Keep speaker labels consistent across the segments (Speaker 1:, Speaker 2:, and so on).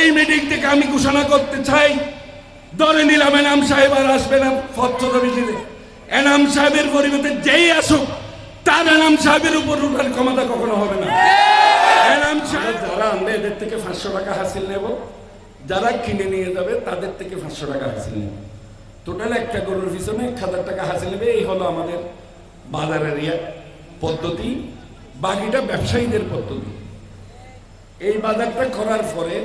Speaker 1: এই মিটিং থেকে আমি ঘোষণা করতে চাই, ধরে নিলাম এনাম সাহেব আর আসবে না ফতোয়া মিছিলে, এনাম সাহেবের পরিবর্তে যেই আসুক তার এনাম সাহেবের উপর উঠার ক্ষমতা কখনো হবে না। এনাম সাহেব যারা আনবে এদের থেকে 500 টাকা হাসিল নেব, যারা কিনে নিয়ে যাবে তাদের থেকে 500 টাকা হাসিল নেব। টোটাল একটা গরুর পিছনে 1000 টাকা হাসিল নেবে। এই হলো আমাদের বাজারের পদ্ধতি, বাকিটা ব্যবসায়ীদের পদ্ধতি। এই বাজারটা করার পরে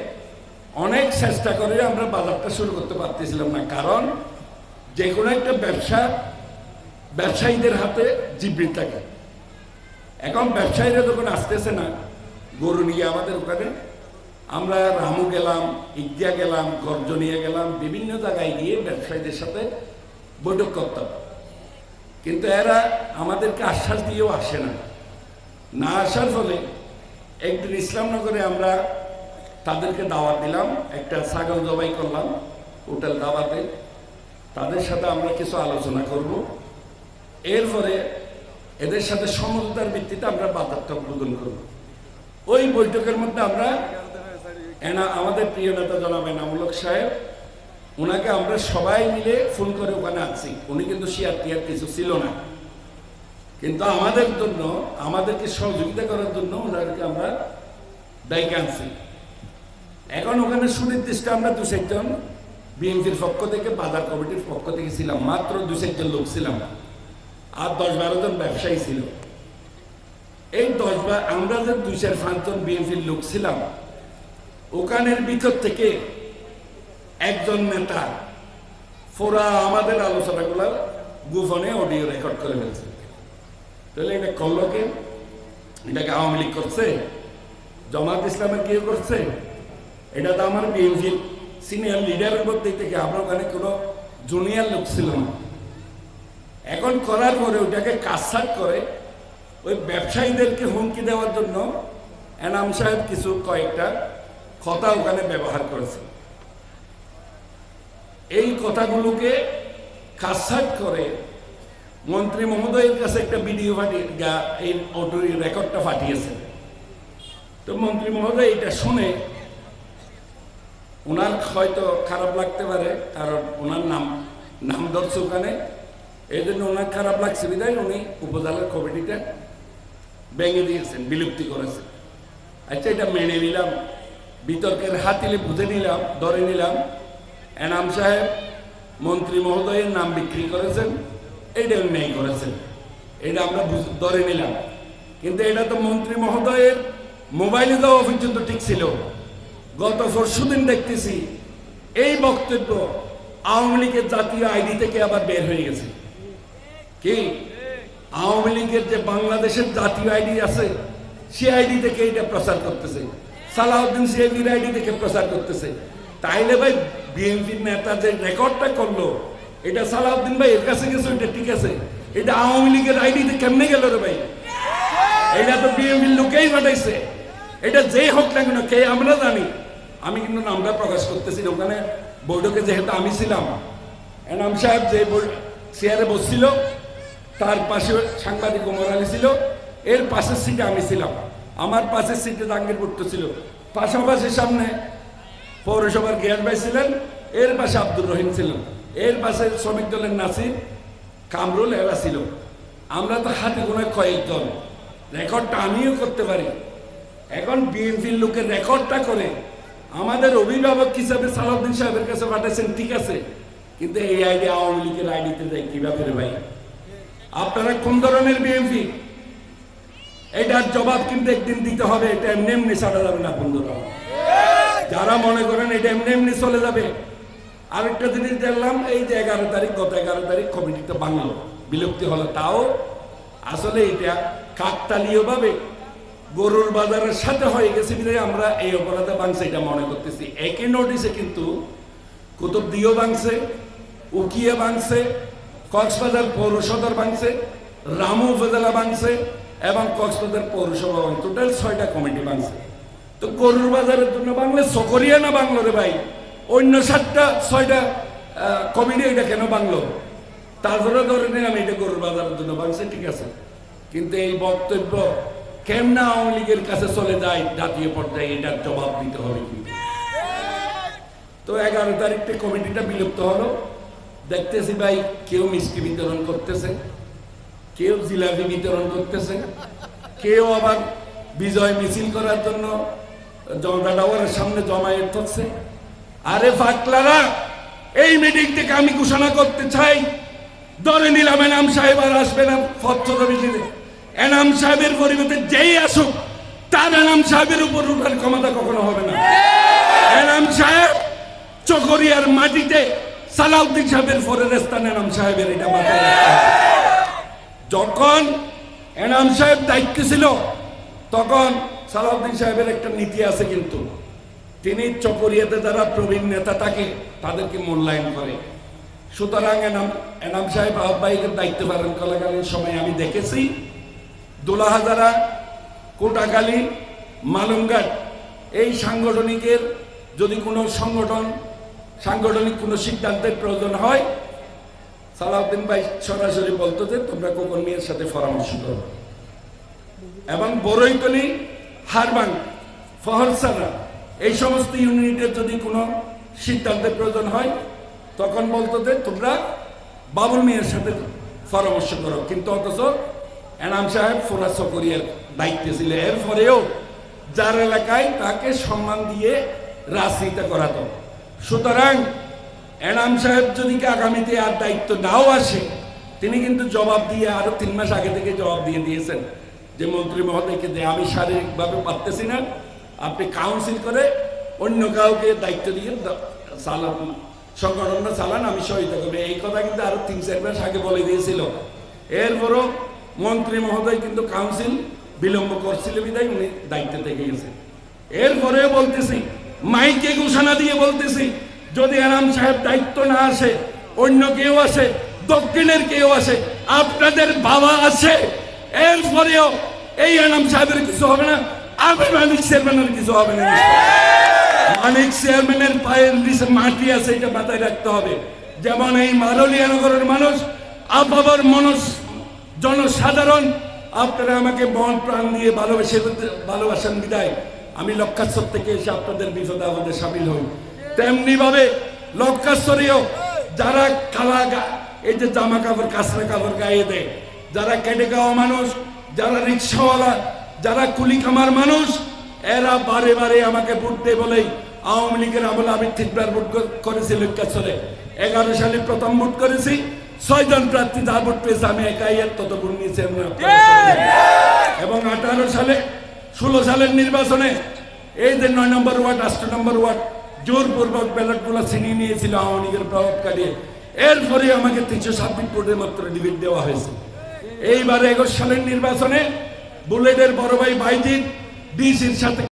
Speaker 1: অনেক চেষ্টা করে আমরা বাজারটা শুরু করতে পারতেছিলাম না, কারণ যে কোনো একটা ব্যবসা ব্যবসায়ীদের হাতে জীবন থাকে। এখন ব্যবসায়ীরা যখন আসতেছে না গরু নিয়ে আমাদের ওখানে, আমরা রামু গেলাম, ইগিয়া গেলাম, গর্জনিয়া গেলাম, বিভিন্ন জায়গায় গিয়ে ব্যবসায়ীদের সাথে বৈঠক করতাম, কিন্তু এরা আমাদেরকে আশ্বাস দিয়েও আসে না। না আসার ফলে একদিন ইসলামনগরে আমরা তাদেরকে দাওয়াত দিলাম, একটা ছাগল জবাই করলাম হোটেল দাওয়াতে। তাদের সাথে আমরা কিছু আলোচনা করব, এরপরে এদের সাথে সমঝোতার ভিত্তিতে আমরা বাজারটা উদ্বোধন করব। ওই বৈঠকের মধ্যে আমরা আমাদের প্রিয় নেতা জনাব এনামুল হক সাহেব, ওনাকে আমরা সবাই মিলে ফোন করে ওখানে আছি। উনি কিন্তু শেয়ার টিয়ার কিছু ছিল না, কিন্তু আমাদের জন্য, আমাদেরকে সহযোগিতা করার জন্য ওনাদেরকে আমরা দায়িত্ব আনছি। এখন ওখানে সুনির্দিষ্ট আমরা 2-4 জন বিএনপির পক্ষ থেকে, বাজার কমিটির পক্ষ থেকে ছিলাম, মাত্র 2-4 জন লোক ছিলাম, আর 10-12 জন ব্যবসায়ী ছিল। এই আমরা যে 2-4-5 জন বিএনপির লোক ছিলাম, ওখানের ভিতর থেকে একজন নেতা পুরা আমাদের আলোচনাগুলো গোপনে অডিও রেকর্ড করে ফেলছে। তাহলে এটা করলো কে? এটাকে আওয়ামী লীগ করছে, জামাত ইসলামের কেউ করছে? এটা তো আমার বিএনপির সিনিয়র লিডারের মধ্যে থেকে, আমরা ওখানে কোনো জুনিয়র লোক ছিল না। এখন করার পরে ওইটাকে কাটছাঁট করে ওই ব্যবসায়ীদেরকে হুমকি দেওয়ার জন্য এনাম সাহেব কিছু কয়েকটা কথা ওখানে ব্যবহার করেছে। এই কথাগুলোকে কাটছাঁট করে মন্ত্রী মহোদয়ের কাছে একটা ভিডিও পাঠিয়ে, এই অডিও রেকর্ডটা পাঠিয়েছে। তো মন্ত্রী মহোদয় এটা শুনে ওনার হয়তো খারাপ লাগতে পারে, কারণ ওনার নাম ধরছে ওখানে, এই জন্য ওনার খারাপ লাগছে বিধায় উনি উপজেলার কমিটিটা ভেঙে দিয়েছেন, বিলুপ্তি করেছেন। আচ্ছা, এটা মেনে নিলাম, বিতর্কের হাতিলে বুঝে নিলাম, ধরে নিলাম এনাম সাহেব মন্ত্রী মহোদয়ের নাম বিক্রি করেছেন, এইটা অন্যায় করেছেন, এটা আমরা ধরে নিলাম। কিন্তু এটা তো মন্ত্রী মহোদয়ের মোবাইলে দেওয়া পর্যন্ত ঠিক ছিল। গত পরশুদিন দেখতেছি এই বক্তব্য আওয়ামী লীগের জাতীয় আইডি থেকে আবার বের হয়ে গেছে। কি আওয়ামী লীগের যে বাংলাদেশের জাতীয় আইডি আছে, সে আইডি থেকে এটা প্রচার করতেছে, সালাউদ্দিন সিআইডির আইডি থেকে প্রচার করতেছে। তাইলে ভাই বিএনপির নেতা যে রেকর্ডটা করলো, এটা সালাউদ্দিন ভাই এর কাছে গেছে, এটা ঠিক আছে, এটা আওয়ামী লীগের আইডিতে কেমনে গেল রে ভাই? এটা তো বিএনপির লোকেই পাঠাইছে। এটা যেই হোক না কেন, কে আমরা জানি, আমি কিন্তু নামটা প্রকাশ করতেছি। ওখানে বৈঠকে যেহেতু আমি ছিলাম, এনাম সাহেব যে চেয়ারে বসছিল তার পাশে সাংবাদিক ওমর আলী ছিল, এর পাশের সিটে আমি ছিলাম, আমার পাশের সিটে জাহাঙ্গীর ভুট্টো ছিল, পাশাপাশি সামনে পৌরসভার গিয়াস ভাই ছিলেন, এর পাশে আব্দুর রহিম ছিলেন, এর পাশে শ্রমিক দলের নাসির, কামরুল, এরা ছিল। আমরা তো হাতে গোনায় কয়েকজন, রেকর্ডটা আমিও করতে পারি। এখন বিএনপির লোকের রেকর্ডটা করে আমাদের অভিভাবক হিসাবে সালাউদ্দিন সাহেবের কাছে পাঠাইছেন, ঠিক আছে, কিন্তু এই আইডি আওয়ামী লীগের আইডিতে যায় কিভাবে রে ভাই? আপনারা কোন ধরনের বিএনপি? এটার জবাব কিন্তু একদিন দিতে হবে। এটা এমনি এমনি ছাড়া যাবে না বন্ধুরা। যারা মনে করেন এটা এমনি এমনি চলে যাবে। আরেকটা জিনিস দেখলাম, এই যে 11 তারিখ, গত 11 তারিখ কমিটিতে বাংলো বিলুপ্তি হলো, তাও আসলে এটা কাকতালীয় ভাবে গরুর বাজারের সাথে হয়ে গেছে বিধায় আমরা এই অপরাধে ভাঙছে এটা মনে করতেছি। একই নোটিশে কিন্তু কুতুবদিও ভাঙছে, উকিয়া ভাঙছে, কক্সবাজার পৌরসদর ভাঙছে, রামু উপজেলা ভাঙছে এবং কক্সবাজার পৌরসভা ভাঙছে। টোটাল 6টা কমিটি ভাঙছে। তো গরুর বাজারের জন্য বাংলে সকরিয়া না বাংলো রে ভাই? অন্য 6টা কমিটি এটা কেন বাংলো? তারপরে ধরে নিলাম এটা গরুর বাজারের জন্য ভাঙছে, ঠিক আছে, কিন্তু এই বক্তব্য কেমন আওয়ামী লীগের কাছে চলে যায় জাতীয় পর্যায়ে, এটার জবাব দিতে হবে। কিন্তু তো 11 তারিখে কমিটিটা বিলুপ্ত হলো। দেখতেছি ভাই কেউ মিষ্টি বিতরণ করতেছে, কেউ জিলাপি বিতরণ করতেছে, কেউ আবার বিজয় মিছিল করার জন্য জনতা টাওয়ারের সামনে জমায়েত হচ্ছে। আরে ফাকলারা, এই মিটিং থেকে আমি ঘোষণা করতে চাই, ধরে নিলাম এনাম সাহেব আর আসবে না ফতোয়া মিছিলে। এনাম সাহেবের পরিবর্তে যেই আসুক তার এনাম সাহেবের উপর উঠার ক্ষমতা কখনো হবে না। এনাম সাহেব চকরিয়ার মাটিতে সালাউদ্দিন সাহেবের পরের স্থান এনাম সাহেবের, এটা মাথায় রাখতে হবে। যখন এনাম সাহেব দায়িত্ব ছিল তখন সালাউদ্দিন সাহেবের একটা নীতি আছে, কিন্তু তিনি চকরিয়াতে যারা প্রবীণ নেতা থাকে তাদেরকে মূল্যায়ন করে। সুতরাং এনাম সাহেব আহ্বায়কের দায়িত্ব পালন করাকালীন সময় আমি দেখেছি দোলাহাজারা, কোটাখালী, মালুমঘাট এই সাংগঠনিকের যদি কোনো সাংগঠনিক কোনো সিদ্ধান্তের প্রয়োজন হয়, সালাউদ্দিন ভাই সরাসরি বলতো যে তোমরা খোকন মিয়ার সাথে পরামর্শ করো। এবং বড়ইতলি, হারবাং, ফহরসারা এই সমস্ত ইউনিটের যদি কোনো সিদ্ধান্তের প্রয়োজন হয় তখন বলতো যে তোমরা বাবুল মিয়ার সাথে পরামর্শ করো। কিন্তু অথচ এনাম সাহেব ফোরা চকরিয়ার দায়িত্বে ছিল, এরপরেও যার এলাকায় তাকে সম্মান দিয়ে রাজনীতি করাতো। সুতরাং এনাম সাহেব যদি আগামীতে আর দায়িত্ব নাও আসে, তিনি কিন্তু জবাব দিয়ে আরো 3 মাস আগে থেকে জবাব দিয়ে দিয়েছেন যে মন্ত্রী মহোদয়কে যে আমি শারীরিকভাবে পারতেছি না, আপনি কাউন্সিল করে অন্য কাউকে দায়িত্ব দিয়ে সংগঠনটা চালান, আমি সহায়তা করবো। এই কথা কিন্তু আরো 3-4 মাস আগে বলে দিয়েছিল। এরপরও মন্ত্রী মহোদয় কিন্তু কাউন্সিল বিলম্ব করছিল বিধায় উনি দায়িত্ব থেকে গেছেন। এরপরেও বলতেছি, মাইকে ঘোষণা দিয়ে বলতেছি, যদি এনাম সাহেব দায়িত্ব না আসে, অন্য কেউ আসে, দক্ষিণের কেউ আসে, আপনাদের বাবা আছে, এরপরেও এই এনাম সাহেবের কিছু হবে না, আমি মানিক চেয়ারম্যানের কিছু হবে না। মানিক চেয়ারম্যানের পায়ের নিচে মাটি আছে, এটা মাথায় রাখতে হবে। যেমন এই মারলিয়া নগরের মানুষ, আপনার জনসাধারণ আপনারা আমাকে মন প্রাণ দিয়ে ভালোবাসেন বিদায় আমি লক্ষাশ্বর থেকে এসে আপনাদের বিপদে আপদে সামিল হই। তেমনি ভাবে লক্ষাশ্বরেও যারা এই যে জামা কাপড় কাঁচরা কাপড় গায়ে দেয়, যারা কেটে খাওয়া মানুষ, যারা রিক্সাওয়ালা, যারা কুলি কামার মানুষ, এরা বারে বারে আমাকে ভোট দেয় বলেই আওয়ামী লীগের আমলে আমি ঠিকবার ভোট করেছি লক্ষাশ্বরে। 11 সালে প্রথম ভোট করেছি, 6 জন প্রার্থী যা ভোট পেয়েছে আমি একাই তত ভোট নিয়েছি। এবং 18 সালে 16 সালের নির্বাচনে এই যে 9 নম্বর ওয়ার্ড, 8 নম্বর ওয়ার্ড জোরপূর্বক ব্যালট গুলো ছিনিয়ে নিয়েছিল আওয়ামী লীগের প্রভাব কাটিয়ে। এরপরে আমাকে 326 ভোটে মাত্র ডিভিট দেওয়া হয়েছে। এইবারে 21 সালের নির্বাচনে বুলেটের বড় ভাই বাইজিৎ ডিসির সাথে